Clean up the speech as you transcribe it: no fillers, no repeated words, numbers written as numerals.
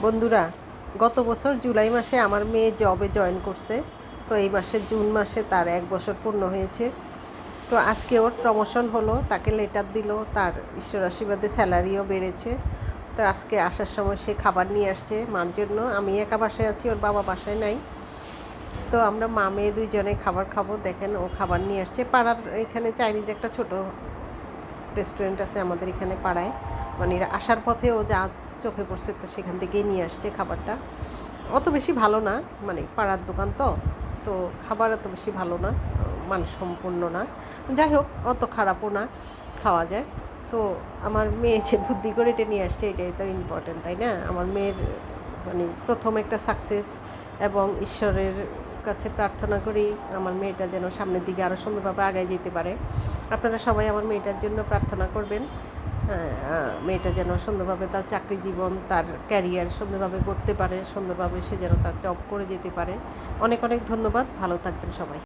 বন্ধুরা, গত বছর জুলাই মাসে আমার মেয়ে জবে জয়েন করছে। তো এই মাসে জুন মাসে তার 1 বছর পূর্ণ হয়েছে। তো আজকে ওর প্রমোশন হলো, তাকে লেটার দিল, তার ঈশ্বর আশীর্বাদে স্যালারিও বেড়েছে। তো আজকে আসার সময় সে খাবার নিয়ে আসছে মার জন্য। আমি একা বাসায় আছি, ওর বাবা বাসায় নাই। তো আমরা মা মেয়ে দুইজনে খাবার খাবো। দেখেন ও খাবার নিয়ে আসছে। পাড়ার এখানে চাইনিজ একটা ছোট রেস্টুরেন্ট আছে আমাদের এখানে পাড়ায়, মানে আসার পথে ও যা চোখে পড়ছে তো সেখান থেকেই নিয়ে আসছে খাবারটা। অত বেশি ভালো না, মানে পাড়ার দোকান তো তো খাবার অত বেশি ভালো না, মানসম্পন্ন না। যাই হোক, অত খারাপও না, খাওয়া যায়। তো আমার মেয়ে যে বুদ্ধি করে এটা নিয়ে আসছে, এটাই তো ইম্পর্টেন্ট, তাই না? আমার মেয়ের মানে প্রথম একটা সাকসেস, এবং ঈশ্বরের কাছে প্রার্থনা করি আমার মেয়েটা যেন সামনের দিকে আরও সুন্দরভাবে আগায় যেতে পারে। আপনারা সবাই আমার মেয়েটার জন্য প্রার্থনা করবেন। মেয়েটা যেন সুন্দরভাবে তার চাকরি জীবন, তার ক্যারিয়ার সুন্দরভাবে করতে পারে, সুন্দরভাবে সে যেন তার জব করে যেতে পারে। অনেক অনেক ধন্যবাদ। ভালো থাকবেন সবাই।